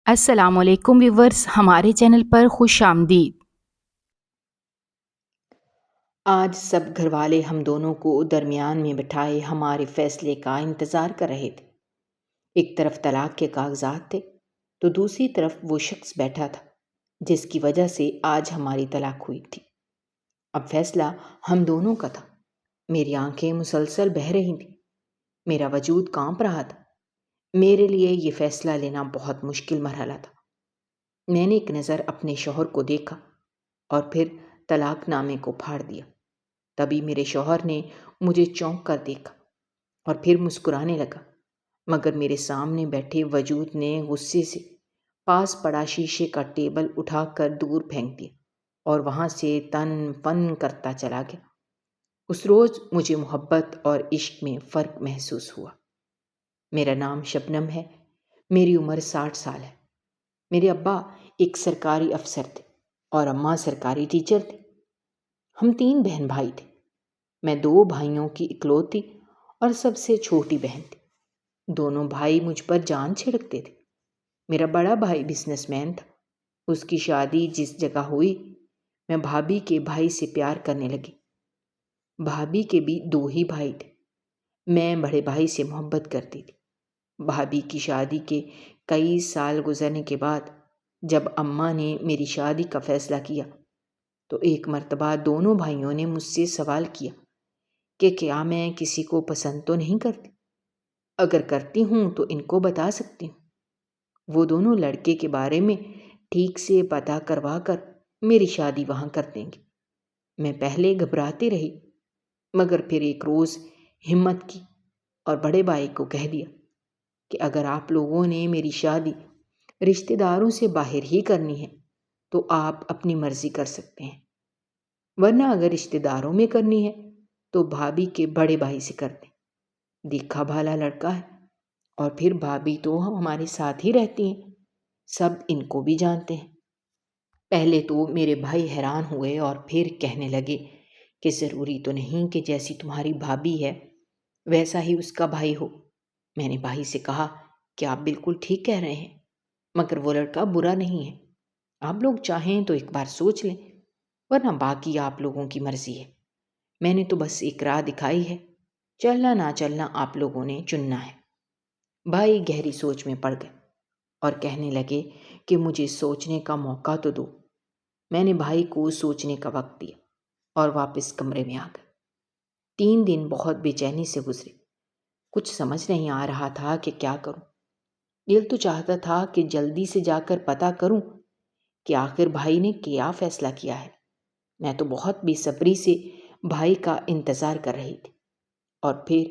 السلام علیکم ویورز، ہمارے چینل پر خوش آمدید۔ آج سب گھر والے ہم دونوں کو درمیان میں بٹھائے ہمارے فیصلے کا انتظار کر رہے تھے۔ ایک طرف طلاق کے کاغذات تھے تو دوسری طرف وہ شخص بیٹھا تھا جس کی وجہ سے آج ہماری طلاق ہوئی تھی۔ اب فیصلہ ہم دونوں کا تھا۔ میری آنکھیں مسلسل بہہ رہی تھیں، میرا وجود کانپ رہا تھا۔ میرے لیے یہ فیصلہ لینا بہت مشکل مرحلہ تھا۔ میں نے ایک نظر اپنے شوہر کو دیکھا اور پھر طلاق نامے کو پھاڑ دیا۔ تبھی میرے شوہر نے مجھے چونک کر دیکھا اور پھر مسکرانے لگا، مگر میرے سامنے بیٹھے وجود نے غصے سے پاس پڑا شیشے کا ٹیبل اٹھا کر دور پھینک دیا اور وہاں سے تن فن کرتا چلا گیا۔ اس روز مجھے محبت اور عشق میں فرق محسوس ہوا۔ میرا نام شبنم ہے، میری عمر 60 سال ہے۔ میرے ابا ایک سرکاری افسر تھے اور اماں سرکاری ٹیچر تھے۔ ہم 3 بہن بھائی تھے۔ میں 2 بھائیوں کی اکلوتی اور سب سے چھوٹی بہن تھی۔ دونوں بھائی مجھ پر جان چھڑکتے تھے۔ میرا بڑا بھائی بزنس مین تھا۔ اس کی شادی جس جگہ ہوئی، میں بھابھی کے بھائی سے پیار کرنے لگی۔ بھابھی کے بھی 2 ہی بھائی تھے۔ میں بڑے بھائی سے محبت کرتی تھی۔ بھابھی کی شادی کے کئی سال گزرنے کے بعد جب اماں نے میری شادی کا فیصلہ کیا تو ایک مرتبہ دونوں بھائیوں نے مجھ سے سوال کیا کہ کیا میں کسی کو پسند تو نہیں کرتی؟ اگر کرتی ہوں تو ان کو بتا سکتی ہوں۔ وہ دونوں لڑکے کے بارے میں ٹھیک سے پتہ کروا کر میری شادی وہاں کر دیں گے۔ میں پہلے گھبراتی رہی، مگر پھر ایک روز ہمت کی اور بڑے بھائی کو کہہ دیا کہ اگر آپ لوگوں نے میری شادی رشتہ داروں سے باہر ہی کرنی ہے تو آپ اپنی مرضی کر سکتے ہیں، ورنہ اگر رشتہ داروں میں کرنی ہے تو بھابھی کے بڑے بھائی سے کر دیں۔ دیکھا بھالا لڑکا ہے، اور پھر بھابھی تو ہمارے ساتھ ہی رہتی ہیں، سب ان کو بھی جانتے ہیں۔ پہلے تو میرے بھائی حیران ہوئے اور پھر کہنے لگے کہ ضروری تو نہیں کہ جیسی تمہاری بھابھی ہے ویسا ہی اس کا بھائی ہو۔ میں نے بھائی سے کہا کہ آپ بالکل ٹھیک کہہ رہے ہیں، مگر وہ لڑکا برا نہیں ہے۔ آپ لوگ چاہیں تو ایک بار سوچ لیں، ورنہ باقی آپ لوگوں کی مرضی ہے۔ میں نے تو بس ایک راہ دکھائی ہے، چلنا نہ چلنا آپ لوگوں نے چننا ہے۔ بھائی گہری سوچ میں پڑ گئے اور کہنے لگے کہ مجھے سوچنے کا موقع تو دو۔ میں نے بھائی کو سوچنے کا وقت دیا اور واپس کمرے میں آ گئے۔ 3 دن بہت بے چینی سے گزرے۔ کچھ سمجھ نہیں آ رہا تھا کہ کیا کروں۔ دل تو چاہتا تھا کہ جلدی سے جا کر پتہ کروں کہ آخر بھائی نے کیا فیصلہ کیا ہے۔ میں تو بہت بے صبری سے بھائی کا انتظار کر رہی تھی، اور پھر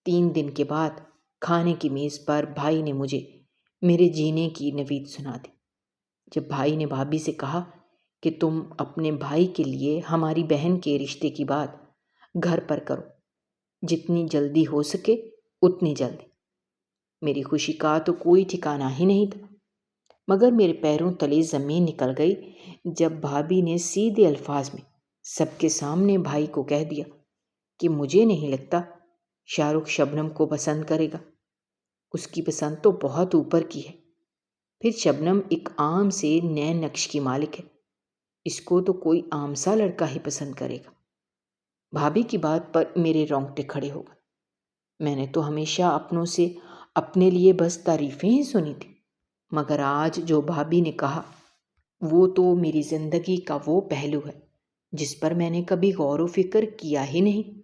3 دن کے بعد کھانے کی میز پر بھائی نے مجھے میرے جینے کی نوید سنا دی۔ جب بھائی نے بھابھی سے کہا کہ تم اپنے بھائی کے لیے ہماری بہن کے رشتے کی بات گھر پر کرو، جتنی جلدی ہو سکے اتنی جلدی۔ میری خوشی کا تو کوئی ٹھکانہ ہی نہیں تھا، مگر میرے پیروں تلے زمین نکل گئی جب بھابھی نے سیدھے الفاظ میں سب کے سامنے بھائی کو کہہ دیا کہ مجھے نہیں لگتا شاہ رخ شبنم کو پسند کرے گا، اس کی پسند تو بہت اوپر کی ہے۔ پھر شبنم ایک عام سے نئے نقش کی مالک ہے، اس کو تو کوئی عام سا لڑکا ہی پسند کرے گا۔ بھابھی کی بات پر میرے رونگٹے کھڑے ہو گئے۔ میں نے تو ہمیشہ اپنوں سے اپنے لیے بس تعریفیں ہی سنی تھی، مگر آج جو بھابھی نے کہا وہ تو میری زندگی کا وہ پہلو ہے جس پر میں نے کبھی غور و فکر کیا ہی نہیں۔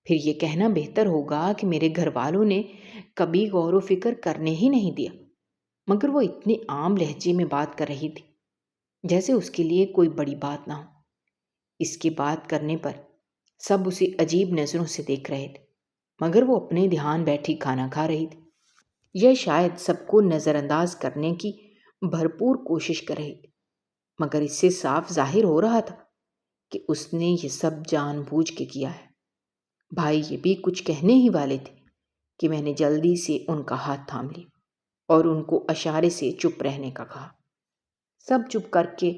پھر یہ کہنا بہتر ہوگا کہ میرے گھر والوں نے کبھی غور و فکر کرنے ہی نہیں دیا، مگر وہ اتنے عام لہجے میں بات کر رہی تھی جیسے اس کے لیے کوئی بڑی بات نہ ہو۔ اس کی بات کرنے پر سب اسے عجیب نظروں سے دیکھ رہے تھے، مگر وہ اپنے دھیان بیٹھی کھانا کھا رہی تھی، یہ شاید سب کو نظر انداز کرنے کی بھرپور کوشش کر رہی تھی، مگر اس سے صاف ظاہر ہو رہا تھا کہ اس نے یہ سب جان بوجھ کے کیا ہے۔ بھائی یہ بھی کچھ کہنے ہی والے تھے کہ میں نے جلدی سے ان کا ہاتھ تھام لیا اور ان کو اشارے سے چپ رہنے کا کہا۔ سب چپ کر کے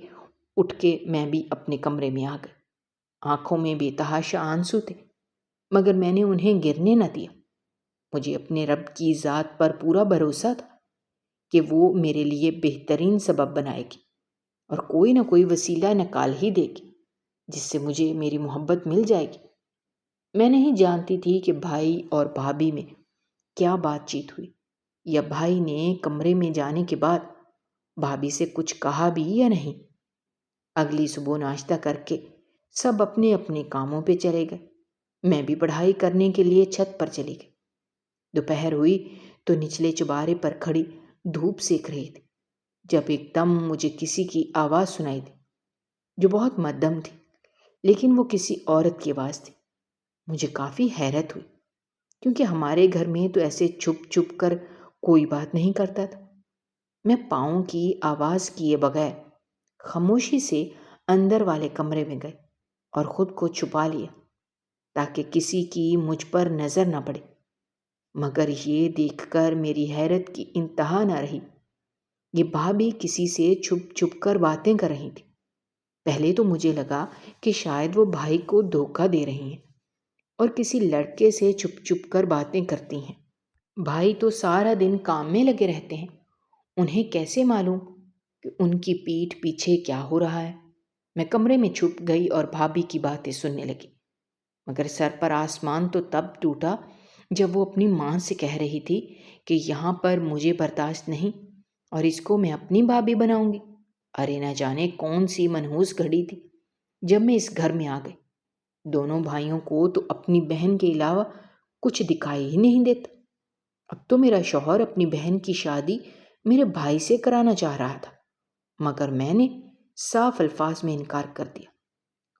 اٹھ کے میں بھی اپنے کمرے میں آ گئی۔ آنکھوں میں بے تحاشا آنسو تھے، مگر میں نے انہیں گرنے نہ دیا۔ مجھے اپنے رب کی ذات پر پورا بھروسہ تھا کہ وہ میرے لیے بہترین سبب بنائے گی اور کوئی نہ کوئی وسیلہ نکال ہی دے گی جس سے مجھے میری محبت مل جائے گی۔ میں نہیں جانتی تھی کہ بھائی اور بھابھی میں کیا بات چیت ہوئی، یا بھائی نے کمرے میں جانے کے بعد بھابھی سے کچھ کہا بھی یا نہیں۔ اگلی صبح ناشتہ کر کے سب اپنے اپنے کاموں پہ چلے گئے۔ میں بھی پڑھائی کرنے کے لیے چھت پر چلی گئی۔ دوپہر ہوئی تو نچلے چوبارے پر کھڑی دھوپ سیک رہی تھی جب ایک دم مجھے کسی کی آواز سنائی دی، جو بہت مدھم تھی، لیکن وہ کسی عورت کی آواز تھی۔ مجھے کافی حیرت ہوئی کیونکہ ہمارے گھر میں تو ایسے چھپ چھپ کر کوئی بات نہیں کرتا تھا۔ میں پاؤں کی آواز کیے بغیر خاموشی سے اندر والے کمرے میں گئے اور خود کو چھپا لیا تاکہ کسی کی مجھ پر نظر نہ پڑے، مگر یہ دیکھ کر میری حیرت کی انتہا نہ رہی۔ یہ بھابھی کسی سے چھپ چھپ کر باتیں کر رہی تھی۔ پہلے تو مجھے لگا کہ شاید وہ بھائی کو دھوکہ دے رہی ہیں اور کسی لڑکے سے چھپ چھپ کر باتیں کرتی ہیں۔ بھائی تو سارا دن کام میں لگے رہتے ہیں، انہیں کیسے معلوم کہ ان کی پیٹھ پیچھے کیا ہو رہا ہے۔ میں کمرے میں چھپ گئی اور بھابھی کی باتیں سننے لگی، مگر سر پر آسمان تو تب ٹوٹا جب وہ اپنی ماں سے کہہ رہی تھی کہ یہاں پر مجھے برداشت نہیں اور اس کو میں اپنی بھابھی بناؤں گی۔ ارے نہ جانے کون سی منحوس گھڑی تھی جب میں اس گھر میں آ گئی۔ دونوں بھائیوں کو تو اپنی بہن کے علاوہ کچھ دکھائی ہی نہیں دیتا۔ اب تو میرا شوہر اپنی بہن کی شادی میرے بھائی سے کرانا چاہ رہا تھا، مگر میں نے صاف الفاظ میں انکار کر دیا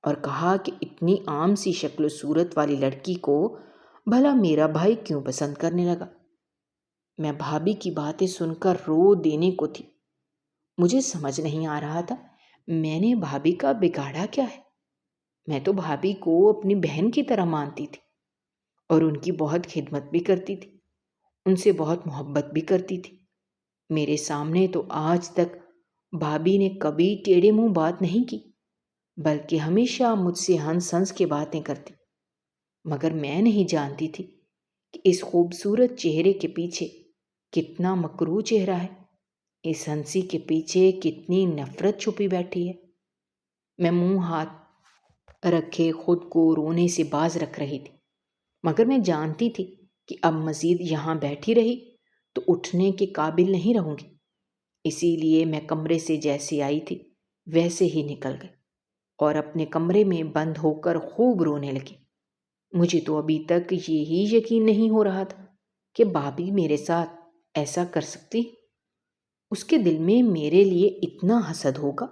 اور کہا کہ اتنی عام سی شکل و صورت والی لڑکی کو بھلا میرا بھائی کیوں پسند کرنے لگا۔ میں بھابھی کی باتیں سن کر رو دینے کو تھی۔ مجھے سمجھ نہیں آ رہا تھا میں نے بھابھی کا بگاڑا کیا ہے۔ میں تو بھابھی کو اپنی بہن کی طرح مانتی تھی اور ان کی بہت خدمت بھی کرتی تھی، ان سے بہت محبت بھی کرتی تھی۔ میرے سامنے تو آج تک بھابھی نے کبھی ٹیڑھے منہ بات نہیں کی، بلکہ ہمیشہ مجھ سے ہنس ہنس کے باتیں کرتی۔ مگر میں نہیں جانتی تھی کہ اس خوبصورت چہرے کے پیچھے کتنا مکروہ چہرہ ہے، اس ہنسی کے پیچھے کتنی نفرت چھپی بیٹھی ہے۔ میں منہ ہاتھ رکھے خود کو رونے سے باز رکھ رہی تھی، مگر میں جانتی تھی کہ اب مزید یہاں بیٹھی رہی تو اٹھنے کے قابل نہیں رہوں گی۔ اسی لیے میں کمرے سے جیسے آئی تھی ویسے ہی نکل گئی اور اپنے کمرے میں بند ہو کر خوب رونے لگی۔ مجھے تو ابھی تک یہی یقین نہیں ہو رہا تھا کہ بھابھی میرے ساتھ ایسا کر سکتی۔ اس کے دل میں میرے لیے اتنا حسد ہوگا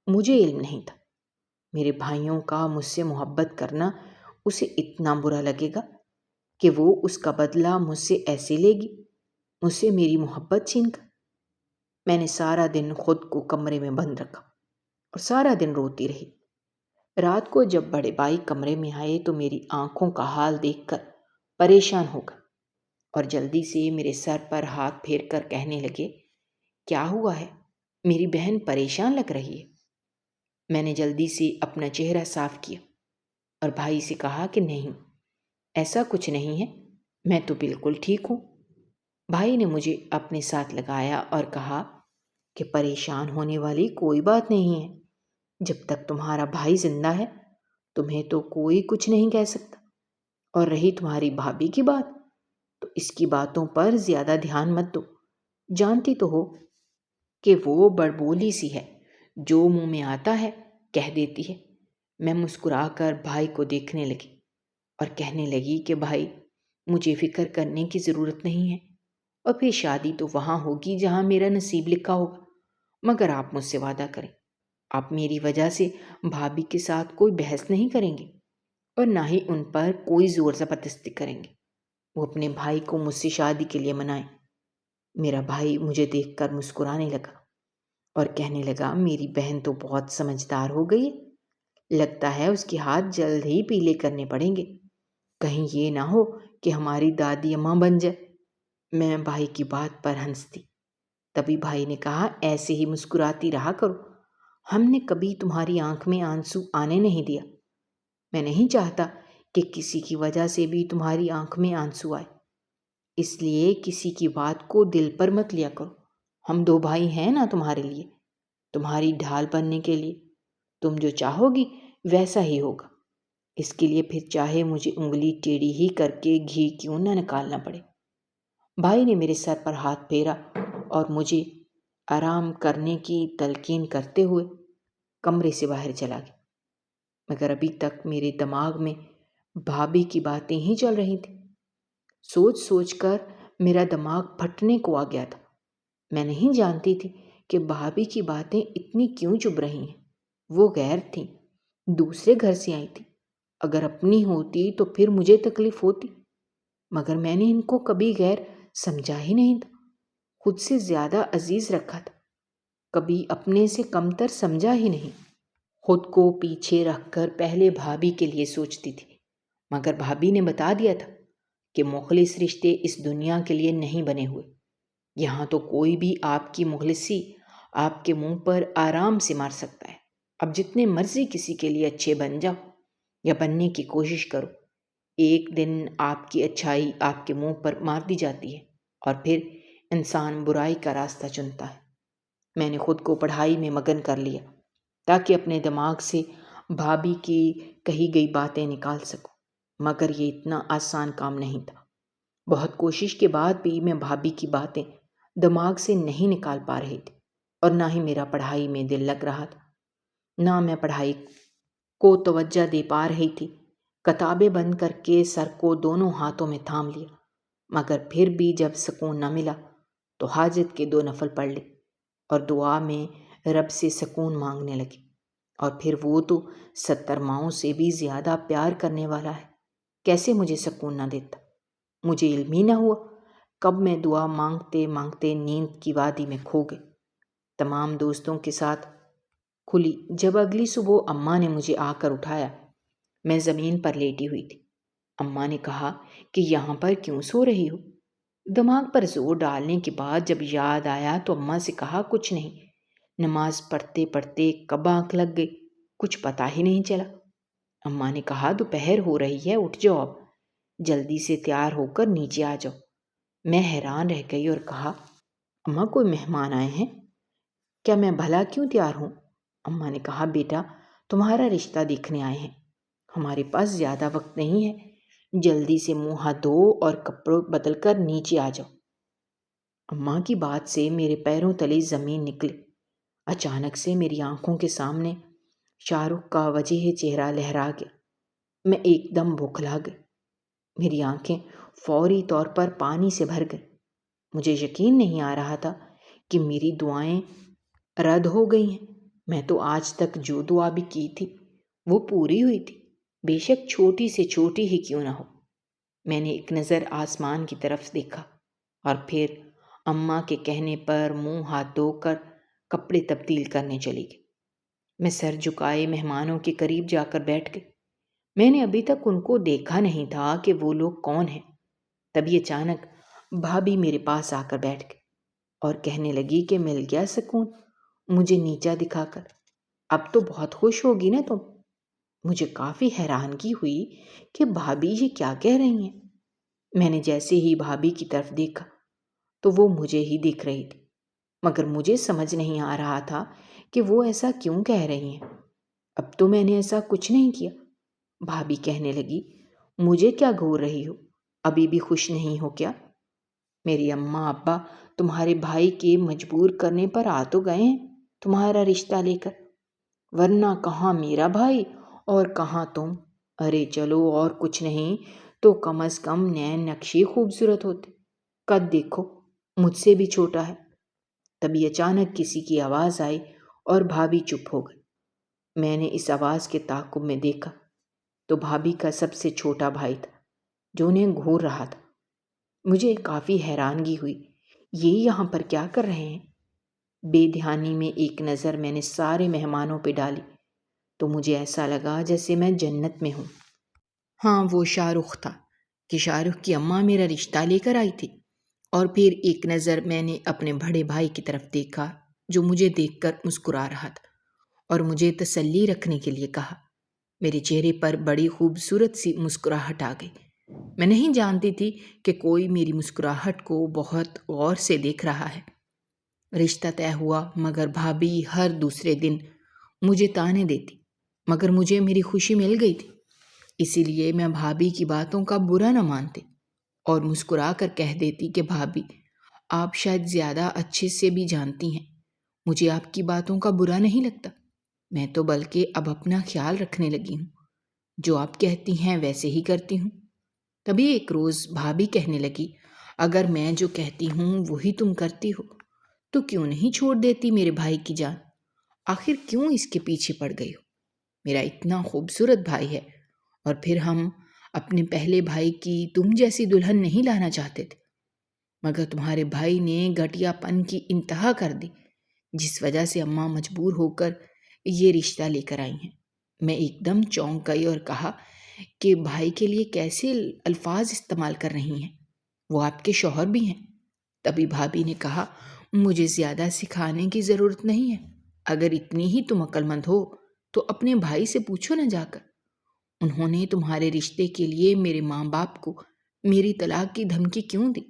مجھے علم نہیں تھا۔ میرے بھائیوں کا مجھ سے محبت کرنا اسے اتنا برا لگے گا کہ وہ اس کا بدلہ مجھ سے ایسے لے گی، مجھ سے میری محبت چھین کر۔ میں نے سارا دن خود کو کمرے میں بند رکھا اور سارا دن روتی رہی۔ رات کو جب بڑے بھائی کمرے میں آئے تو میری آنکھوں کا حال دیکھ کر پریشان ہو گئے اور جلدی سے میرے سر پر ہاتھ پھیر کر کہنے لگے، کیا ہوا ہے؟ میری بہن پریشان لگ رہی ہے۔ میں نے جلدی سے اپنا چہرہ صاف کیا اور بھائی سے کہا کہ نہیں، ایسا کچھ نہیں ہے، میں تو بالکل ٹھیک ہوں۔ بھائی نے مجھے اپنے ساتھ لگایا اور کہا کہ پریشان ہونے والی کوئی بات نہیں ہے، جب تک تمہارا بھائی زندہ ہے تمہیں تو کوئی کچھ نہیں کہہ سکتا، اور رہی تمہاری بھابھی کی بات تو اس کی باتوں پر زیادہ دھیان مت دو، جانتی تو ہو کہ وہ بڑبولی سی ہے، جو منہ میں آتا ہے کہہ دیتی ہے۔ میں مسکرا کر بھائی کو دیکھنے لگی اور کہنے لگی کہ بھائی، مجھے فکر کرنے کی ضرورت نہیں ہے، اور پھر شادی تو وہاں ہوگی جہاں میرا نصیب لکھا ہوگا، مگر آپ مجھ سے وعدہ کریں آپ میری وجہ سے بھابھی کے ساتھ کوئی بحث نہیں کریں گے اور نہ ہی ان پر کوئی زور زبردستی کریں گے، وہ اپنے بھائی کو مجھ سے شادی کے لیے منائیں۔ میرا بھائی مجھے دیکھ کر مسکرانے لگا اور کہنے لگا، میری بہن تو بہت سمجھدار ہو گئی ہے، لگتا ہے اس کے ہاتھ جلد ہی پیلے کرنے پڑیں گے، کہیں یہ نہ ہو کہ ہماری دادی اماں بن جائے۔ میں بھائی کی بات پر ہنستی۔ تبھی بھائی نے کہا، ایسے ہی مسکراتی رہا کرو، ہم نے کبھی تمہاری آنکھ میں آنسو آنے نہیں دیا۔ میں نہیں چاہتا کہ کسی کی وجہ سے بھی تمہاری آنکھ میں آنسو آئے، اس لیے کسی کی بات کو دل پر مت لیا کرو ہم 2 بھائی ہیں نا تمہارے لیے، تمہاری ڈھال بننے کے لیے۔ تم جو چاہو گی ویسا ہی ہوگا۔ اس کے لیے پھر چاہے مجھے انگلی ٹیڑھی ہی کر کے گھی کیوں نہ نکالنا پڑے۔ بھائی نے میرے سر پر ہاتھ پھیرا اور مجھے آرام کرنے کی تلقین کرتے ہوئے کمرے سے باہر چلا گیا، مگر ابھی تک میرے دماغ میں بھابھی کی باتیں ہی چل رہی تھیں۔ سوچ سوچ کر میرا دماغ پھٹنے کو آ گیا تھا۔ میں نہیں جانتی تھی کہ بھابھی کی باتیں اتنی کیوں چبھ رہی ہیں۔ وہ غیر تھیں، دوسرے گھر سے آئی تھی۔ اگر اپنی ہوتی تو پھر مجھے تکلیف ہوتی، مگر میں نے ان کو کبھی غیر سمجھا ہی نہیں تھا، خود سے زیادہ عزیز رکھا تھا، کبھی اپنے سے کمتر سمجھا ہی نہیں۔ خود کو پیچھے رکھ کر پہلے بھابھی کے لیے سوچتی تھی، مگر بھابھی نے بتا دیا تھا کہ مخلص رشتے اس دنیا کے لیے نہیں بنے ہوئے۔ یہاں تو کوئی بھی آپ کی مخلصی آپ کے منہ پر آرام سے مار سکتا ہے۔ اب جتنے مرضی کسی کے لیے اچھے بن جاؤ یا بننے کی کوشش کرو، ایک دن آپ کی اچھائی آپ کے منہ پر مار دی جاتی ہے اور پھر انسان برائی کا راستہ چنتا ہے۔ میں نے خود کو پڑھائی میں مگن کر لیا تاکہ اپنے دماغ سے بھابھی کی کہی گئی باتیں نکال سکوں، مگر یہ اتنا آسان کام نہیں تھا۔ بہت کوشش کے بعد بھی میں بھابھی کی باتیں دماغ سے نہیں نکال پا رہی تھی، اور نہ ہی میرا پڑھائی میں دل لگ رہا تھا، نہ میں پڑھائی کو توجہ دے پا رہی تھی۔ کتابیں بند کر کے سر کو دونوں ہاتھوں میں تھام لیا، مگر پھر بھی جب سکون نہ ملا تو حاجت کے 2 نفل پڑھ لی اور دعا میں رب سے سکون مانگنے لگی۔ اور پھر وہ تو 70 ماؤں سے بھی زیادہ پیار کرنے والا ہے، کیسے مجھے سکون نہ دیتا؟ مجھے علم ہی نہ ہوا کب میں دعا مانگتے مانگتے نیند کی وادی میں کھو گئی۔ تمام دوستوں کے ساتھ کھلی جب اگلی صبح اماں نے مجھے آ کر اٹھایا، میں زمین پر لیٹی ہوئی تھی۔ اماں نے کہا کہ یہاں پر کیوں سو رہی ہو؟ دماغ پر زور ڈالنے کے بعد جب یاد آیا تو اماں سے کہا کچھ نہیں، نماز پڑھتے پڑھتے کب آنکھ لگ گئی کچھ پتہ ہی نہیں چلا۔ اماں نے کہا دوپہر ہو رہی ہے، اٹھ جاؤ، اب جلدی سے تیار ہو کر نیچے آ جاؤ۔ میں حیران رہ گئی اور کہا اماں کوئی مہمان آئے ہیں کیا؟ میں بھلا کیوں تیار ہوں؟ اماں نے کہا بیٹا تمہارا رشتہ دیکھنے آئے ہیں، ہمارے پاس زیادہ وقت نہیں ہے، جلدی سے منہ ہاتھ دھو اور کپڑے بدل کر نیچے آ جاؤ۔ اماں کی بات سے میرے پیروں تلے زمین نکلی۔ اچانک سے میری آنکھوں کے سامنے شاہ رخ کا وجیح چہرہ لہرا گیا۔ میں ایک دم بوکھلا گئی، میری آنکھیں فوری طور پر پانی سے بھر گئیں۔ مجھے یقین نہیں آ رہا تھا کہ میری دعائیں رد ہو گئی ہیں۔ میں تو آج تک جو دعا بھی کی تھی وہ پوری ہوئی تھی، بے شک چھوٹی سے چھوٹی ہی کیوں نہ ہو۔ میں نے ایک نظر آسمان کی طرف دیکھا اور پھر اماں کے کہنے پر منہ ہاتھ دھو کر کپڑے تبدیل کرنے چلی گئی۔ میں سر جھکائے مہمانوں کے قریب جا کر بیٹھ گئی۔ میں نے ابھی تک ان کو دیکھا نہیں تھا کہ وہ لوگ کون ہیں۔ تبھی اچانک بھابھی میرے پاس آ کر بیٹھ گئی اور کہنے لگی کہ مل گیا سکون مجھے نیچا دکھا کر، اب تو بہت خوش ہوگی نا تم۔ مجھے کافی حیرانگی ہوئی کہ بھابھی یہ کیا کہہ رہی ہیں۔ میں نے جیسے ہی بھابھی کی طرف دیکھا تو وہ مجھے ہی دیکھ رہی تھی، مگر مجھے سمجھ نہیں آ رہا تھا کہ وہ ایسا کیوں کہہ رہی ہیں۔ اب تو میں نے ایسا کچھ نہیں کیا۔ بھابھی کہنے لگی مجھے کیا گھور رہی ہو، ابھی بھی خوش نہیں ہو کیا؟ میری اماں ابا تمہارے بھائی کے مجبور کرنے پر آ تو گئے ہیں تمہارا رشتہ لے کر، ورنہ کہاں میرا بھائی اور کہاں تم۔ ارے چلو اور کچھ نہیں تو کم از کم نین نقشی خوبصورت ہوتے، قد دیکھو مجھ سے بھی چھوٹا ہے۔ تبھی اچانک کسی کی آواز آئی اور بھابھی چپ ہو گئی۔ میں نے اس آواز کے تعاقب میں دیکھا تو بھابھی کا سب سے چھوٹا بھائی تھا جو انہیں گھور رہا تھا۔ مجھے کافی حیرانگی ہوئی، یہ یہاں پر کیا کر رہے ہیں؟ بے دھیانی میں ایک نظر میں نے سارے مہمانوں پہ ڈالی تو مجھے ایسا لگا جیسے میں جنت میں ہوں۔ ہاں وہ شاہ رخ تھا کہ شاہ رخ کی اماں میرا رشتہ لے کر آئی تھی۔ اور پھر ایک نظر میں نے اپنے بڑے بھائی کی طرف دیکھا جو مجھے دیکھ کر مسکرا رہا تھا اور مجھے تسلی رکھنے کے لیے کہا۔ میرے چہرے پر بڑی خوبصورت سی مسکراہٹ آ گئی۔ میں نہیں جانتی تھی کہ کوئی میری مسکراہٹ کو بہت غور سے دیکھ رہا ہے۔ رشتہ طے ہوا مگر بھابھی ہر دوسرے دن مجھے تانے دیتی، مگر مجھے میری خوشی مل گئی تھی، اسی لیے میں بھابھی کی باتوں کا برا نہ مانتی اور مسکرا کر کہہ دیتی کہ بھابھی آپ شاید زیادہ اچھے سے بھی جانتی ہیں، مجھے آپ کی باتوں کا برا نہیں لگتا، میں تو بلکہ اب اپنا خیال رکھنے لگی ہوں، جو آپ کہتی ہیں ویسے ہی کرتی ہوں۔ تبھی ایک روز بھابھی کہنے لگی، اگر میں جو کہتی ہوں وہی تم کرتی ہو تو کیوں نہیں چھوڑ دیتی میرے بھائی کی جان؟ آخر کیوں اس کے پیچھے پڑ گئی ہو؟ میرا اتنا خوبصورت بھائی ہے، اور پھر ہم اپنے پہلے بھائی کی تم جیسی دلہن نہیں لانا چاہتے تھے، مگر تمہارے بھائی نے گھٹیا پن کی انتہا کر دی، جس وجہ سے اماں مجبور ہو کر یہ رشتہ لے کر آئی ہیں۔ میں ایک دم چونک گئی اور کہا کہ بھائی کے لیے کیسے الفاظ استعمال کر رہی ہیں، وہ آپ کے شوہر بھی ہیں۔ تبھی بھابھی نے کہا، مجھے زیادہ سکھانے کی ضرورت نہیں ہے، اگر اتنی ہی تم عقل مند ہو تو اپنے بھائی سے پوچھو نہ جا کر، انہوں نے تمہارے رشتے کے لیے میرے ماں باپ کو میری طلاق کی دھمکی کیوں دی؟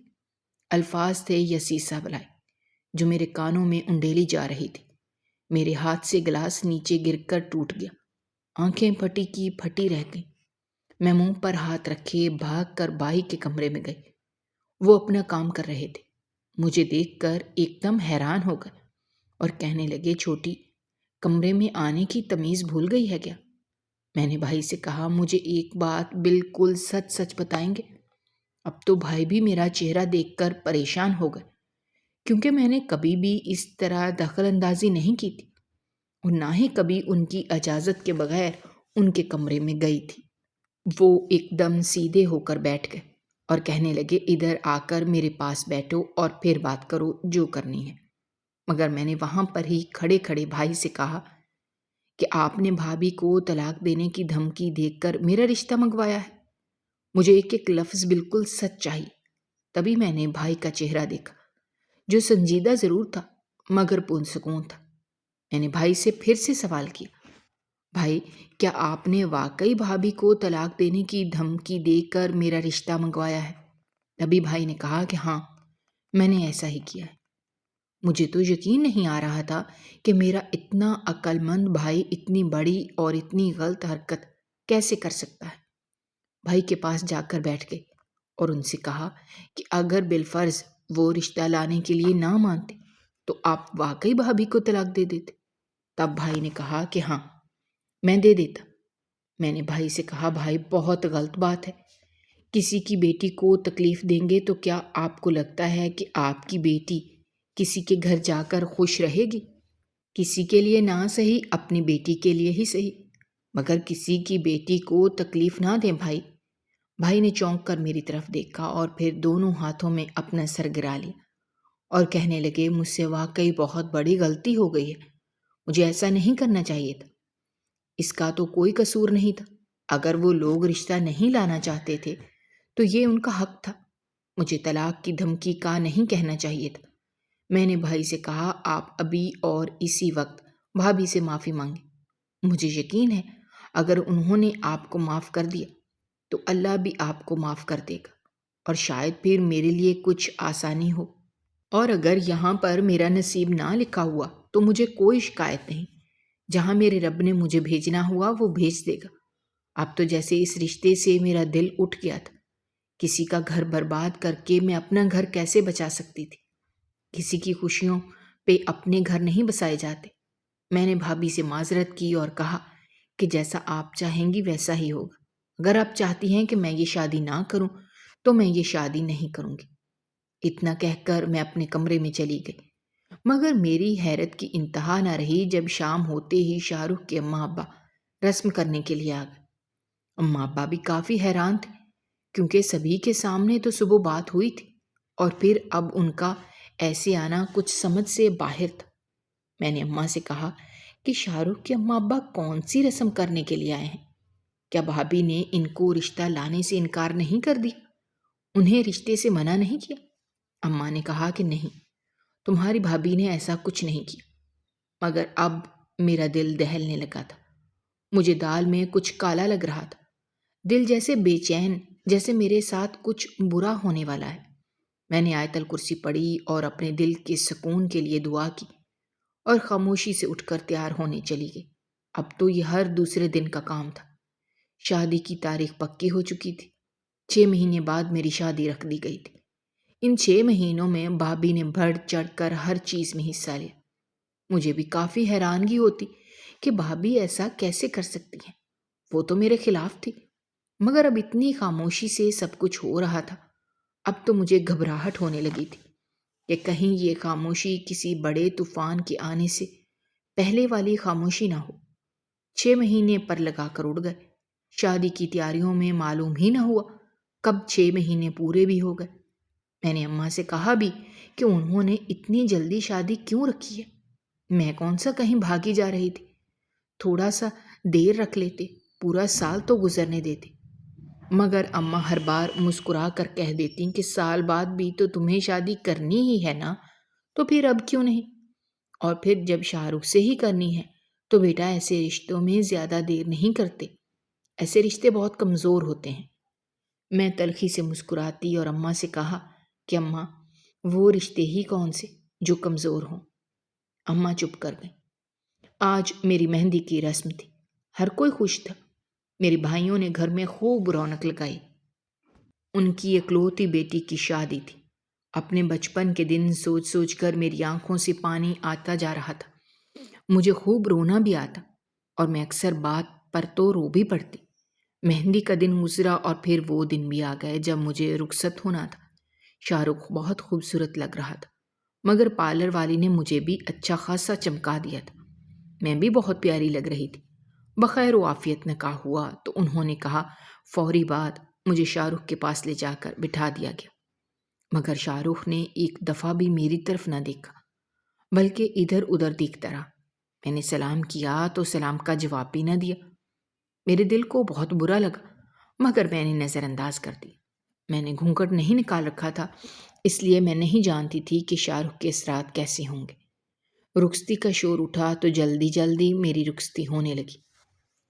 الفاظ تھے یسیسا بلائے جو میرے کانوں میں انڈیلی جا رہی تھی۔ میرے ہاتھ سے گلاس نیچے گر کر ٹوٹ گیا، آنکھیں پھٹی کی پھٹی رہ گئیں۔ میں منہ پر ہاتھ رکھے بھاگ کر بھائی کے کمرے میں گئی، وہ اپنا کام کر رہے تھے، مجھے دیکھ کر ایک دم حیران ہو گئے اور کہنے لگے، چھوٹی کمرے میں آنے کی تمیز بھول گئی ہے کیا؟ میں نے بھائی سے کہا، مجھے ایک بات بالکل سچ سچ بتائیں گے؟ اب تو بھائی بھی میرا چہرہ دیکھ کر پریشان ہو گئے، کیونکہ میں نے کبھی بھی اس طرح دخل اندازی نہیں کی تھی اور نہ ہی کبھی ان کی اجازت کے بغیر ان کے کمرے میں گئی تھی۔ وہ ایک دم سیدھے ہو کر بیٹھ گئے اور کہنے لگے، ادھر آ کر میرے پاس بیٹھو اور پھر بات کرو جو کرنی ہے۔ مگر میں نے وہاں پر ہی کھڑے کھڑے بھائی سے کہا کہ آپ نے بھابھی کو طلاق دینے کی دھمکی دیکھ کر میرا رشتہ منگوایا ہے، مجھے ایک ایک لفظ بالکل سچ چاہیے۔ تبھی میں نے بھائی کا چہرہ دیکھا جو سنجیدہ ضرور تھا مگر پرسکون تھا۔ میں نے بھائی سے پھر سے سوال کیا، بھائی کیا آپ نے واقعی بھابھی کو طلاق دینے کی دھمکی دے کر میرا رشتہ منگوایا ہے؟ تبھی بھائی نے کہا کہ ہاں، میں نے ایسا ہی کیا ہے۔ مجھے تو یقین نہیں آ رہا تھا کہ میرا اتنا عقل مند بھائی اتنی بڑی اور اتنی غلط حرکت کیسے کر سکتا ہے۔ بھائی کے پاس جا کر بیٹھ گئی اور ان سے کہا کہ اگر بالفرض وہ رشتہ لانے کے لیے نہ مانتے تو آپ واقعی بھابھی کو طلاق دے دیتے؟ تب بھائی نے کہا کہ ہاں، میں دے دیتا۔ میں نے بھائی سے کہا، بھائی بہت غلط بات ہے، کسی کی بیٹی کو تکلیف دیں گے تو کیا آپ کو لگتا ہے کہ آپ کی بیٹی کسی کے گھر جا کر خوش رہے گی؟ کسی کے لیے نہ صحیح، اپنی بیٹی کے لیے ہی صحیح، مگر کسی کی بیٹی کو تکلیف نہ دیں بھائی۔ بھائی نے چونک کر میری طرف دیکھا اور پھر دونوں ہاتھوں میں اپنا سر گرا لیا اور کہنے لگے، مجھ سے واقعی بہت بڑی غلطی ہو گئی ہے، مجھے ایسا نہیں کرنا چاہیے تھا، اس کا تو کوئی قصور نہیں تھا، اگر وہ لوگ رشتہ نہیں لانا چاہتے تھے تو یہ ان کا حق تھا، مجھے طلاق کی دھمکی کا نہیں کہنا چاہیے تھا۔ میں نے بھائی سے کہا، آپ ابھی اور اسی وقت بھابھی سے معافی مانگیں، مجھے یقین ہے اگر انہوں نے آپ کو معاف کر دیا تو اللہ بھی آپ کو معاف کر دے گا اور شاید پھر میرے لیے کچھ آسانی ہو، اور اگر یہاں پر میرا نصیب نہ لکھا ہوا تو مجھے کوئی شکایت نہیں، جہاں میرے رب نے مجھے بھیجنا ہوا وہ بھیج دے گا۔ اب تو جیسے اس رشتے سے میرا دل اٹھ گیا تھا، کسی کا گھر برباد کر کے میں اپنا گھر کیسے بچا سکتی تھی؟ کسی کی خوشیوں پہ اپنے گھر نہیں بسائے جاتے۔ میں نے بھابھی سے معذرت کی اور کہا کہ جیسا آپ چاہیں گی ویسا ہی ہوگا، اگر آپ چاہتی ہیں کہ میں یہ شادی نہ کروں تو میں یہ شادی نہیں کروں گی۔ اتنا کہہ کر میں اپنے کمرے میں چلی گئی، مگر میری حیرت کی انتہا نہ رہی جب شام ہوتے ہی شاہ رخ کے اماں ابا رسم کرنے کے لیے آ گئے۔ اماں ابا بھی کافی حیران تھے کیونکہ سبھی کے سامنے تو صبح بات ہوئی تھی اور پھر اب ان کا ایسے آنا کچھ سمجھ سے باہر تھا۔ میں نے اماں سے کہا کہ شاہ رخ کے اماں ابا کون سی رسم کرنے کے لیے آئے ہیں؟ کیا بھابھی نے ان کو رشتہ لانے سے انکار نہیں کر دیا؟ انہیں رشتے سے منع نہیں کیا؟ اماں نے کہا کہ نہیں، تمہاری بھابھی نے ایسا کچھ نہیں کیا، مگر اب میرا دل دہلنے لگا تھا، مجھے دال میں کچھ کالا لگ رہا تھا، دل جیسے بے چین، جیسے میرے ساتھ کچھ برا ہونے والا ہے۔ میں نے آیت الکرسی پڑھی اور اپنے دل کے سکون کے لیے دعا کی اور خاموشی سے اٹھ کر تیار ہونے چلی گئی۔ اب تو یہ ہر دوسرے دن کا کام تھا۔ شادی کی تاریخ پکی ہو چکی تھی۔ 6 مہینے بعد میری شادی رکھ دی گئی تھی۔ ان 6 مہینوں میں بھابھی نے بڑھ چڑھ کر ہر چیز میں حصہ لیا۔ مجھے بھی کافی حیرانگی ہوتی کہ بھابھی ایسا کیسے کر سکتی ہیں، وہ تو میرے خلاف تھی، مگر اب اتنی خاموشی سے سب کچھ ہو رہا تھا۔ اب تو مجھے گھبراہٹ ہونے لگی تھی کہ کہیں یہ خاموشی کسی بڑے طوفان کے آنے سے پہلے والی خاموشی نہ ہو۔ 6 مہینے پر لگا کر اڑ گئے۔ شادی کی تیاریوں میں معلوم ہی نہ ہوا کب 6 مہینے پورے بھی ہو گئے۔ میں نے اماں سے کہا بھی کہ انہوں نے اتنی جلدی شادی کیوں رکھی ہے؟ میں کون سا کہیں بھاگی جا رہی تھی؟ تھوڑا سا دیر رکھ لیتے، پورا سال تو گزرنے دیتے۔ مگر اماں ہر بار مسکرا کر کہہ دیتی کہ سال بعد بھی تو تمہیں شادی کرنی ہی ہے نا، تو پھر اب کیوں نہیں؟ اور پھر جب شاہ رخ سے ہی کرنی ہے تو بیٹا ایسے رشتوں میں زیادہ دیر نہیں کرتے، ایسے رشتے بہت کمزور ہوتے ہیں۔ میں تلخی سے مسکراتی اور اماں سے کہا کہ اماں وہ رشتے ہی کون سے جو کمزور ہوں؟ اماں چپ کر گئیں۔ آج میری مہندی کی رسم تھی، ہر کوئی خوش تھا۔ میرے بھائیوں نے گھر میں خوب رونق لگائی۔ ان کی اکلوتی بیٹی کی شادی تھی۔ اپنے بچپن کے دن سوچ سوچ کر میری آنکھوں سے پانی آتا جا رہا تھا۔ مجھے خوب رونا بھی آتا اور میں اکثر بات پر تو رو بھی پڑتی۔ مہندی کا دن گزرا اور پھر وہ دن بھی آ گئے جب مجھے رخصت ہونا تھا۔ شاہ رخ بہت خوبصورت لگ رہا تھا، مگر پارلر والی نے مجھے بھی اچھا خاصا چمکا دیا تھا۔ میں بھی بہت پیاری لگ رہی تھی۔ بخیر و عافیت نکاح ہوا تو انہوں نے کہا فوری بعد مجھے شاہ رخ کے پاس لے جا کر بٹھا دیا گیا، مگر شاہ رخ نے ایک دفعہ بھی میری طرف نہ دیکھا بلکہ ادھر ادھر دیکھتا رہا۔ میں نے سلام کیا تو سلام کا جواب بھی نہ دیا۔ میرے دل کو بہت برا لگا، مگر میں نے نظر انداز کر دی۔ میں نے گھونگھٹ نہیں نکال رکھا تھا، اس لیے میں نہیں جانتی تھی کہ شاہ رخ کے اثرات کیسے ہوں گے۔ رخصتی کا شور اٹھا تو جلدی جلدی میری رخصتی ہونے لگی۔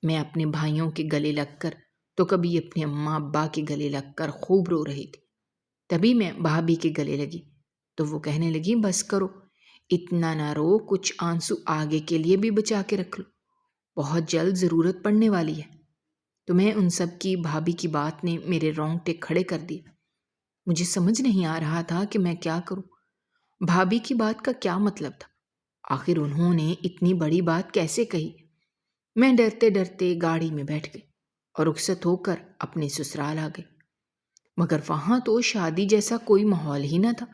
میں اپنے بھائیوں کے گلے لگ کر تو کبھی اپنے اماں ابا کے گلے لگ کر خوب رو رہی تھی۔ تبھی میں بھابھی کے گلے لگی تو وہ کہنے لگی بس کرو، اتنا نہ رو، کچھ آنسو آگے کے لیے بھی بچا کے رکھ لو، بہت جلد ضرورت پڑنے والی ہے۔ تو میں ان سب کی بھابھی کی بات نے میرے رونگٹے کھڑے کر دیے۔ مجھے سمجھ نہیں آ رہا تھا کہ میں کیا کروں۔ بھابھی کی بات کا کیا مطلب تھا؟ آخر انہوں نے اتنی بڑی بات کیسے کہی؟ میں ڈرتے ڈرتے گاڑی میں بیٹھ گئی اور رخصت ہو کر اپنے سسرال آ گئی۔ مگر وہاں تو شادی جیسا کوئی ماحول ہی نہ تھا،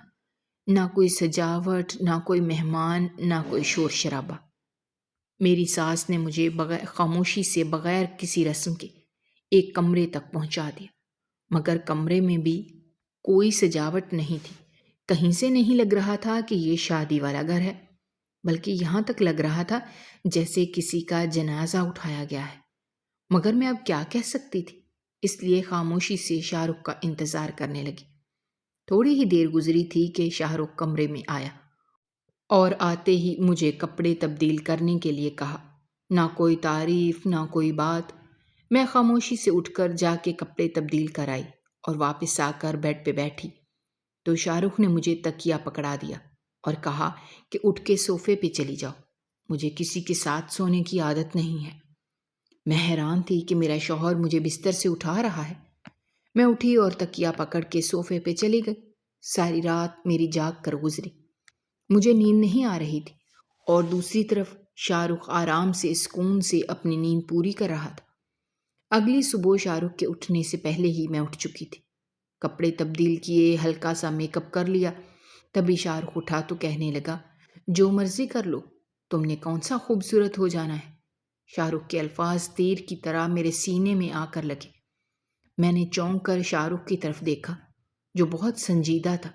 نہ کوئی سجاوٹ، نہ کوئی مہمان، نہ کوئی شور شرابہ۔ میری ساس نے مجھے بغیر خاموشی سے بغیر کسی رسم کے ایک کمرے تک پہنچا دیا، مگر کمرے میں بھی کوئی سجاوٹ نہیں تھی۔ کہیں سے نہیں لگ رہا تھا کہ یہ شادی والا گھر ہے، بلکہ یہاں تک لگ رہا تھا جیسے کسی کا جنازہ اٹھایا گیا ہے۔ مگر میں اب کیا کہہ سکتی تھی، اس لیے خاموشی سے شاہ رخ کا انتظار کرنے لگی۔ تھوڑی ہی دیر گزری تھی کہ شاہ رخ کمرے میں آیا اور آتے ہی مجھے کپڑے تبدیل کرنے کے لیے کہا۔ نہ کوئی تعریف، نہ کوئی بات۔ میں خاموشی سے اٹھ کر جا کے کپڑے تبدیل کر آئی اور واپس آ کر بیڈ پہ بیٹھی تو شاہ رخ نے مجھے تکیہ پکڑا دیا اور کہا کہ اٹھ کے صوفے پہ چلی جاؤ، مجھے کسی کے ساتھ سونے کی عادت نہیں ہے۔ میں حیران تھی کہ میرا شوہر مجھے بستر سے اٹھا رہا ہے۔ میں اٹھی اور تکیہ پکڑ کے صوفے پہ چلی گئی۔ ساری رات میری جاگ کر گزری، مجھے نیند نہیں آ رہی تھی اور دوسری طرف شاہ رخ آرام سے سکون سے اپنی نیند پوری کر رہا تھا۔ اگلی صبح شاہ رخ کے اٹھنے سے پہلے ہی میں اٹھ چکی تھی، کپڑے تبدیل کیے، ہلکا سا میک اپ کر لیا۔ تبھی شاہ رخ اٹھا تو کہنے لگا جو مرضی کر لو، تم نے کون سا خوبصورت ہو جانا ہے۔ شاہ رخ کے الفاظ تیر کی طرح میرے سینے میں آ کر لگے۔ میں نے چونک کر شاہ رخ کی طرف دیکھا جو بہت سنجیدہ تھا،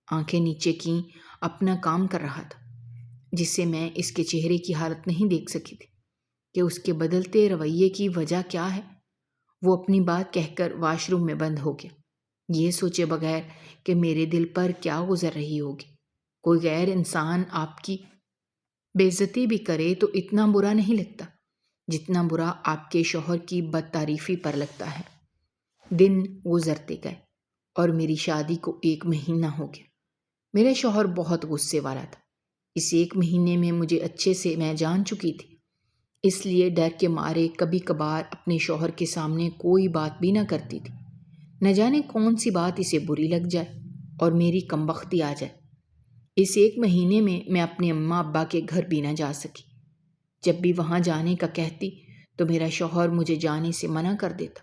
آنکھیں نیچے کیں، اپنا کام کر رہا تھا، جس سے میں اس کے چہرے کی حالت نہیں دیکھ سکی تھی کہ اس کے بدلتے رویے کی وجہ کیا ہے۔ وہ اپنی بات کہہ کر واش روم میں بند ہو گیا، یہ سوچے بغیر کہ میرے دل پر کیا گزر رہی ہوگی۔ کوئی غیر انسان آپ کی بے عزتی بھی کرے تو اتنا برا نہیں لگتا جتنا برا آپ کے شوہر کی بد تعریفی پر لگتا ہے۔ دن گزرتے گئے اور میری شادی کو 1 مہینہ ہو گیا۔ میرا شوہر بہت غصے والا تھا۔ اس 1 مہینے میں مجھے اچھے سے میں جان چکی تھی، اس لیے ڈر کے مارے کبھی کبھار اپنے شوہر کے سامنے کوئی بات بھی نہ کرتی تھی۔ نہ جانے کون سی بات اسے بری لگ جائے اور میری کمبختی آ جائے۔ اس 1 مہینے میں اپنے اماں ابا کے گھر بھی نہ جا سکی۔ جب بھی وہاں جانے کا کہتی تو میرا شوہر مجھے جانے سے منع کر دیتا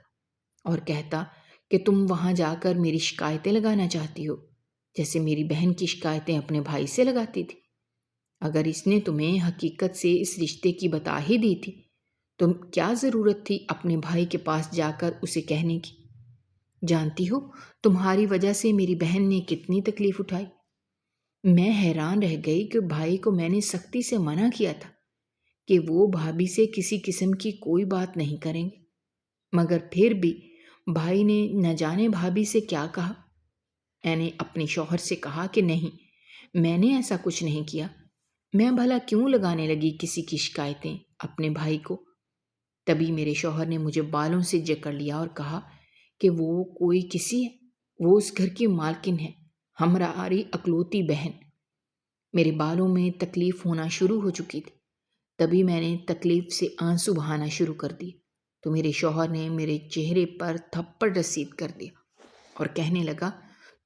اور کہتا کہ تم وہاں جا کر میری شکایتیں لگانا چاہتی ہو، جیسے میری بہن کی شکایتیں اپنے بھائی سے لگاتی تھی۔ اگر اس نے تمہیں حقیقت سے اس رشتے کی بتا ہی دی تھی تو کیا ضرورت تھی اپنے بھائی کے پاس جا کر اسے کہنے کی؟ جانتی ہو تمہاری وجہ سے میری بہن نے کتنی تکلیف اٹھائی۔ میں حیران رہ گئی کہ بھائی کو میں نے سختی سے منع کیا تھا کہ وہ بھابھی سے کسی قسم کی کوئی بات نہیں کریں گے، مگر پھر بھی بھائی نے نہ جانے بھابھی سے کیا کہا۔ میں نے اپنے شوہر سے کہا کہ نہیں، میں نے ایسا کچھ نہیں کیا، میں بھلا کیوں لگانے لگی کسی کی شکایتیں اپنے بھائی کو۔ تبھی میرے شوہر نے مجھے بالوں سے جکڑ لیا اور کہا کہ وہ کوئی کسی ہے، وہ اس گھر کی مالکن ہے، ہماری اکلوتی بہن۔ میرے بالوں میں تکلیف ہونا شروع ہو چکی تھی۔ تبھی میں نے تکلیف سے آنسو بہانا شروع کر دی تو میرے شوہر نے میرے چہرے پر تھپڑ رسید کر دیا اور کہنے لگا،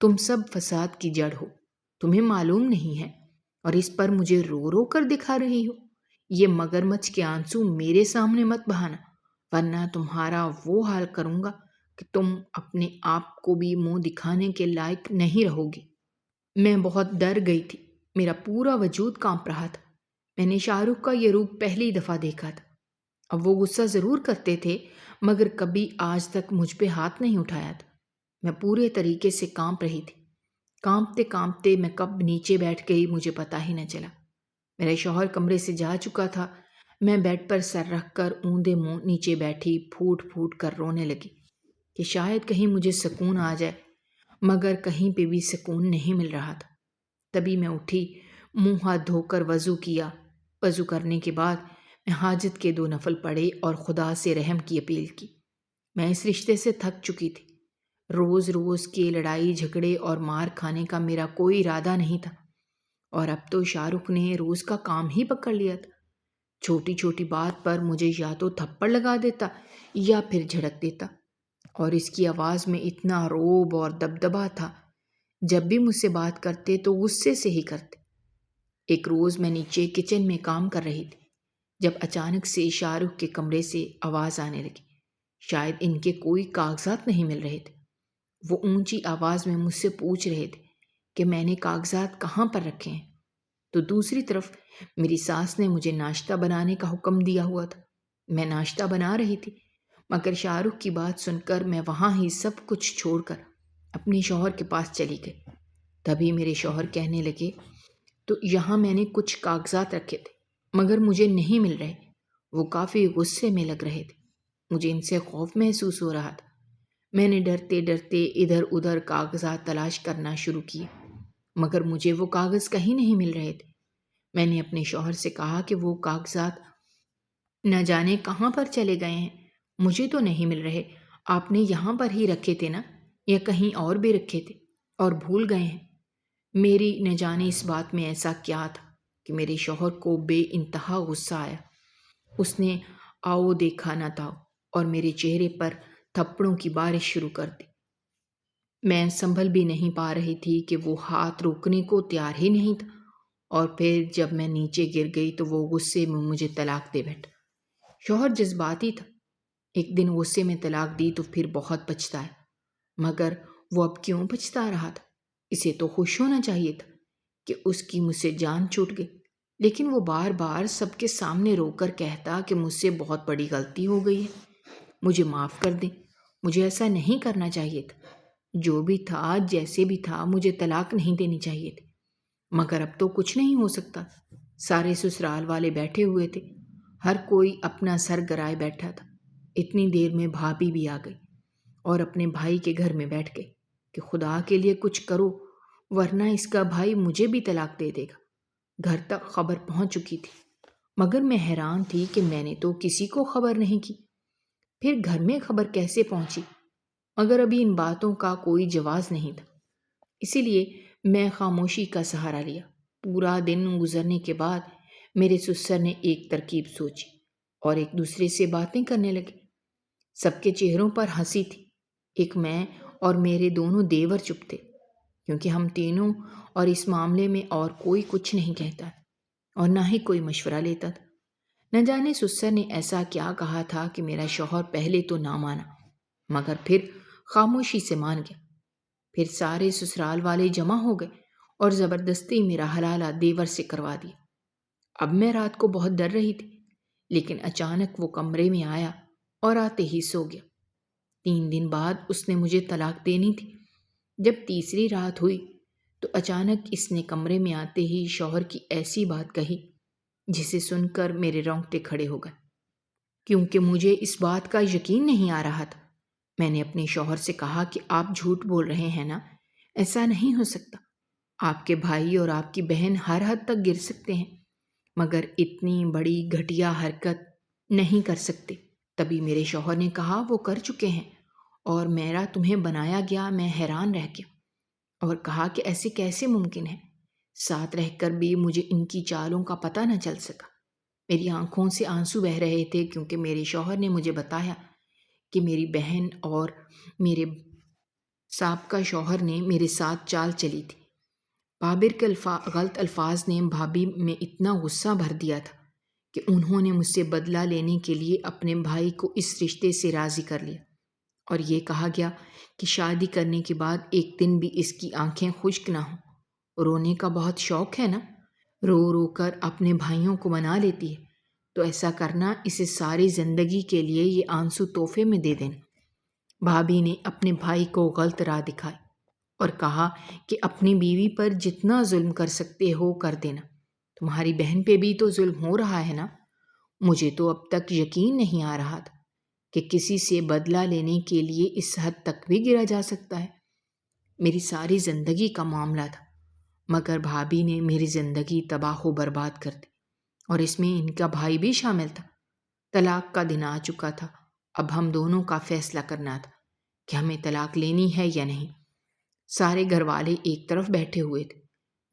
تم سب فساد کی جڑ ہو، تمہیں معلوم نہیں ہے اور اس پر مجھے رو رو کر دکھا رہی ہو۔ یہ مگرمچھ کے آنسو میرے سامنے مت بہانا، ورنہ تمہارا وہ حال کروں گا کہ تم اپنے آپ کو بھی منہ دکھانے کے لائق نہیں رہو گی۔ میں بہت ڈر گئی تھی، میرا پورا وجود کانپ رہا تھا۔ میں نے شاہ رخ کا یہ روپ پہلی دفعہ دیکھا تھا۔ اب وہ غصہ ضرور کرتے تھے مگر کبھی آج تک مجھ پہ ہاتھ نہیں اٹھایا تھا۔ میں پورے طریقے سے کانپ رہی تھی۔ کانپتے کانپتے میں کب نیچے بیٹھ گئی مجھے پتہ ہی نہ چلا۔ میرا شوہر کمرے سے جا چکا تھا۔ میں بیڈ پر سر رکھ کر اوندے منہ نیچے بیٹھی پھوٹ پھوٹ کر رونے لگی کہ شاید کہیں مجھے سکون آ جائے، مگر کہیں پہ بھی سکون نہیں مل رہا تھا۔ تبھی میں اٹھی، منہ ہاتھ دھو کر وضو کیا۔ وضو کرنے کے بعد میں حاجت کے 2 نفل پڑھے اور خدا سے رحم کی اپیل کی۔ میں اس رشتے سے تھک چکی تھی۔ روز روز کے لڑائی جھگڑے اور مار کھانے کا میرا کوئی ارادہ نہیں تھا، اور اب تو شاہ رخ نے روز کا کام ہی پکڑ لیا تھا۔ چھوٹی چھوٹی بات پر مجھے یا تو تھپڑ لگا دیتا یا پھر جھڑک دیتا، اور اس کی آواز میں اتنا روب اور دبدبا تھا، جب بھی مجھ سے بات کرتے تو غصے سے ہی کرتے۔ ایک روز میں نیچے کچن میں کام کر رہی تھی جب اچانک سے شاہ رخ کے کمرے سے آواز آنے لگی۔ شاید ان کے کوئی کاغذات نہیں مل رہے تھے۔ وہ اونچی آواز میں مجھ سے پوچھ رہے تھے کہ میں نے کاغذات کہاں پر رکھے ہیں۔ تو دوسری طرف میری ساس نے مجھے ناشتہ بنانے کا حکم دیا ہوا تھا۔ میں ناشتہ بنا رہی تھی، مگر شاہ رخ کی بات سن کر میں وہاں ہی سب کچھ چھوڑ کر اپنے شوہر کے پاس چلی گئی۔ تبھی میرے شوہر کہنے لگے، تو یہاں میں نے کچھ کاغذات رکھے تھے مگر مجھے نہیں مل رہے۔ وہ کافی غصے میں لگ رہے تھے۔ مجھے ان سے خوف محسوس ہو رہا تھا۔ میں نے ڈرتے ڈرتے ادھر ادھر کاغذات تلاش کرنا شروع کیے، مگر مجھے وہ کاغذ کہیں نہیں مل رہے تھے۔ میں نے اپنے شوہر سے کہا کہ وہ کاغذات نہ جانے کہاں پر چلے گئے ہیں، مجھے تو نہیں مل رہے۔ آپ نے یہاں پر ہی رکھے تھے نا، یا کہیں اور بھی رکھے تھے اور بھول گئے ہیں؟ میری نہ جانے اس بات میں ایسا کیا تھا کہ میرے شوہر کو بے انتہا غصہ آیا۔ اس نے آؤ دیکھا نہ تھا اور میرے چہرے پر تھپڑوں کی بارش شروع کر دی۔ میں سنبھل بھی نہیں پا رہی تھی کہ وہ ہاتھ روکنے کو تیار ہی نہیں تھا، اور پھر جب میں نیچے گر گئی تو وہ غصے میں مجھے طلاق دے بیٹھا۔ شوہر جذباتی تھا۔ ایک دن غصے میں طلاق دی تو پھر بہت پچھتایا، مگر وہ اب کیوں پچھتا رہا تھا؟ اسے تو خوش ہونا چاہیے تھا کہ اس کی مجھ سے جان چھوٹ گئی، لیکن وہ بار بار سب کے سامنے رو کر کہتا کہ مجھ سے بہت بڑی غلطی ہو گئی ہے، مجھے معاف کر دیں، مجھے ایسا نہیں کرنا چاہیے تھا، جو بھی تھا جیسے بھی تھا مجھے طلاق نہیں دینی چاہیے تھی۔ مگر اب تو کچھ نہیں ہو سکتا۔ سارے سسرال والے بیٹھے ہوئے تھے، ہر کوئی اپنا سر گرائے بیٹھا تھا۔ اتنی دیر میں بھابھی بھی آ گئی اور اپنے بھائی کے گھر میں بیٹھ گئی کہ خدا کے لیے کچھ کرو ورنہ اس کا بھائی مجھے بھی طلاق دے دے گا۔ گھر تک خبر پہنچ چکی تھی، مگر میں حیران تھی کہ میں نے تو کسی کو خبر نہیں کی۔ پھر گھر میں خبر کیسے پہنچی؟ مگر ابھی ان باتوں کا کوئی جواز نہیں تھا، اسی لیے میں خاموشی کا سہارا لیا۔ پورا دن گزرنے کے بعد میرے سسر نے ایک ترکیب سوچی اور ایک دوسرے سے باتیں کرنے لگے۔ سب کے چہروں پر ہنسی تھی، ایک میں اور میرے دونوں دیور چپ تھے، کیونکہ ہم تینوں اور اس معاملے میں اور کوئی کچھ نہیں کہتا اور نہ ہی کوئی مشورہ لیتا تھا۔ نہ جانے سسر نے ایسا کیا کہا تھا کہ میرا شوہر پہلے تو نہ مانا، مگر پھر خاموشی سے مان گیا۔ پھر سارے سسرال والے جمع ہو گئے اور زبردستی میرا حلالہ دیور سے کروا دیا۔ اب میں رات کو بہت ڈر رہی تھی، لیکن اچانک وہ کمرے میں آیا اور آتے ہی سو گیا۔ 3 دن بعد اس نے مجھے طلاق دینی تھی۔ جب تیسری رات ہوئی تو اچانک اس نے کمرے میں آتے ہی شوہر کی ایسی بات کہی جسے سن کر میرے رونگٹے کھڑے ہو گئے، کیونکہ مجھے اس بات کا یقین نہیں آ رہا تھا۔ میں نے اپنے شوہر سے کہا کہ آپ جھوٹ بول رہے ہیں نا، ایسا نہیں ہو سکتا۔ آپ کے بھائی اور آپ کی بہن ہر حد تک گر سکتے ہیں، مگر اتنی بڑی گھٹیا حرکت نہیں کر سکتے۔ تبھی میرے شوہر نے کہا وہ کر چکے ہیں، اور میرا تمہیں بنایا گیا میں حیران رہ گیا اور کہا کہ ایسے کیسے ممکن ہے؟ ساتھ رہ کر بھی مجھے ان کی چالوں کا پتہ نہ چل سکا۔ میری آنکھوں سے آنسو بہہ رہے تھے، کیونکہ میرے شوہر نے مجھے بتایا کہ میری بہن اور میرے سابقہ شوہر نے میرے ساتھ چال چلی تھی۔ بابر کے غلط الفاظ نے بھابھی میں اتنا غصہ بھر دیا تھا کہ انہوں نے مجھ سے بدلہ لینے کے لیے اپنے بھائی کو اس رشتے سے راضی کر لیا، اور یہ کہا گیا کہ شادی کرنے کے بعد ایک دن بھی اس کی آنکھیں خشک نہ ہوں۔ رونے کا بہت شوق ہے نا، رو رو کر اپنے بھائیوں کو منا لیتی ہے، تو ایسا کرنا اسے ساری زندگی کے لیے یہ آنسو تحفے میں دے دینا۔ بھابھی نے اپنے بھائی کو غلط راہ دکھائی اور کہا کہ اپنی بیوی پر جتنا ظلم کر سکتے ہو کر دینا، تمہاری بہن پہ بھی تو ظلم ہو رہا ہے نا۔ مجھے تو اب تک یقین نہیں آ رہا تھا کہ کسی سے بدلہ لینے کے لیے اس حد تک بھی گرا جا سکتا ہے۔ میری ساری زندگی کا معاملہ تھا، مگر بھابھی نے میری زندگی تباہ و برباد کر دی، اور اس میں ان کا بھائی بھی شامل تھا۔ طلاق کا دن آ چکا تھا، اب ہم دونوں کا فیصلہ کرنا تھا کہ ہمیں طلاق لینی ہے یا نہیں۔ سارے گھر والے ایک طرف بیٹھے ہوئے تھے،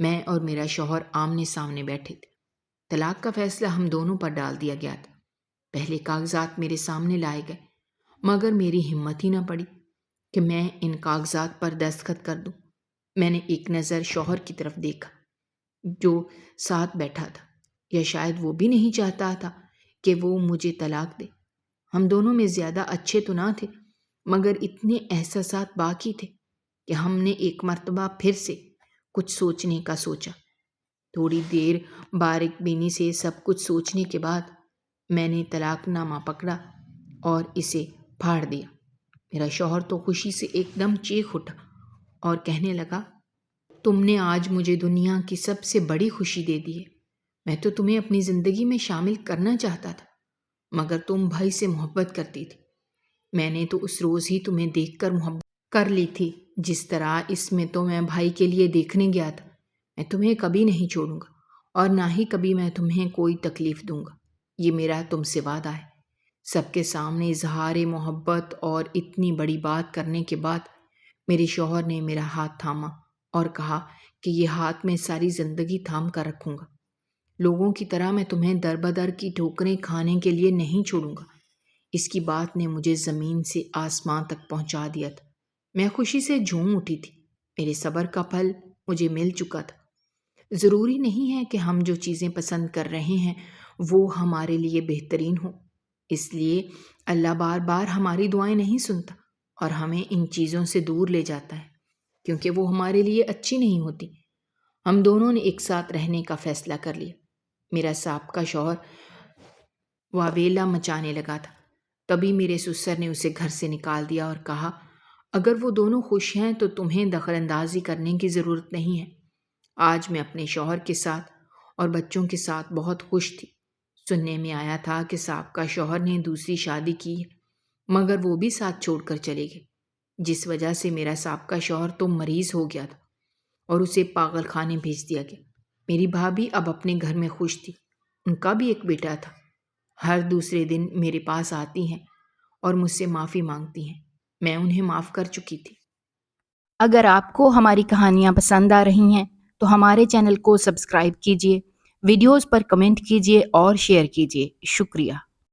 میں اور میرا شوہر آمنے سامنے بیٹھے تھے۔ طلاق کا فیصلہ ہم دونوں پر ڈال دیا گیا تھا۔ پہلے کاغذات میرے سامنے لائے گئے، مگر میری ہمت ہی نہ پڑی کہ میں ان کاغذات پر دستخط کر دوں۔ میں نے ایک نظر شوہر کی طرف دیکھا جو ساتھ بیٹھا تھا، یا شاید وہ بھی نہیں چاہتا تھا کہ وہ مجھے طلاق دے۔ ہم دونوں میں زیادہ اچھے تو نہ تھے، مگر اتنے احساسات باقی تھے کہ ہم نے ایک مرتبہ پھر سے کچھ سوچنے کا سوچا۔ تھوڑی دیر باریک بینی سے سب کچھ سوچنے کے بعد میں نے طلاق نامہ پکڑا اور اسے پھاڑ دیا۔ میرا شوہر تو خوشی سے ایک دم چیخ اٹھا اور کہنے لگا، تم نے آج مجھے دنیا کی سب سے بڑی خوشی دے دی ہے۔ میں تو تمہیں اپنی زندگی میں شامل کرنا چاہتا تھا، مگر تم بھائی سے محبت کرتی تھی۔ میں نے تو اس روز ہی تمہیں دیکھ کر محبت کر لی تھی، جس طرح اس میں تو میں بھائی کے لیے دیکھنے گیا تھا۔ میں تمہیں کبھی نہیں چھوڑوں گا، اور نہ ہی کبھی میں تمہیں کوئی تکلیف دوں گا، یہ میرا تم سے وعدہ ہے۔ سب کے سامنے اظہار محبت اور اتنی بڑی بات کرنے کے بعد میرے شوہر نے میرا ہاتھ تھاما اور کہا کہ یہ ہاتھ میں ساری زندگی تھام کر رکھوں گا۔ لوگوں کی طرح میں تمہیں در بدر کی ٹھوکریں کھانے کے لیے نہیں چھوڑوں گا۔ اس کی بات نے مجھے زمین سے آسمان تک پہنچا دیا تھا۔ میں خوشی سے جھوم اٹھی تھی، میرے صبر کا پھل مجھے مل چکا تھا۔ ضروری نہیں ہے کہ ہم جو چیزیں پسند کر رہے ہیں وہ ہمارے لیے بہترین ہوں، اس لیے اللہ بار بار ہماری دعائیں نہیں سنتا اور ہمیں ان چیزوں سے دور لے جاتا ہے، کیونکہ وہ ہمارے لیے اچھی نہیں ہوتی۔ ہم دونوں نے ایک ساتھ رہنے کا فیصلہ کر لیا۔ میرا سابقہ شوہر واویلا مچانے لگا تھا، تبھی میرے سسر نے اسے گھر سے نکال دیا اور کہا، اگر وہ دونوں خوش ہیں تو تمہیں دخل اندازی کرنے کی ضرورت نہیں ہے۔ آج میں اپنے شوہر کے ساتھ اور بچوں کے ساتھ بہت خوش تھی۔ سننے میں آیا تھا کہ سابقہ شوہر نے دوسری شادی کی ہے، مگر وہ بھی ساتھ چھوڑ کر چلے گئے، جس وجہ سے میرا سابقہ شوہر تو مریض ہو گیا تھا اور اسے پاگل خانے بھیج دیا گیا۔ میری بھابھی اب اپنے گھر میں خوش تھی، ان کا بھی ایک بیٹا تھا۔ ہر دوسرے دن میرے پاس آتی ہیں اور مجھ سے معافی مانگتی ہیں۔ میں انہیں معاف کر چکی تھی۔ اگر آپ کو ہماری کہانیاں پسند آ رہی ہیں تو ہمارے چینل کو سبسکرائب کیجیے، ویڈیوز پر کمنٹ کیجیے اور شیئر کیجیے۔ شکریہ۔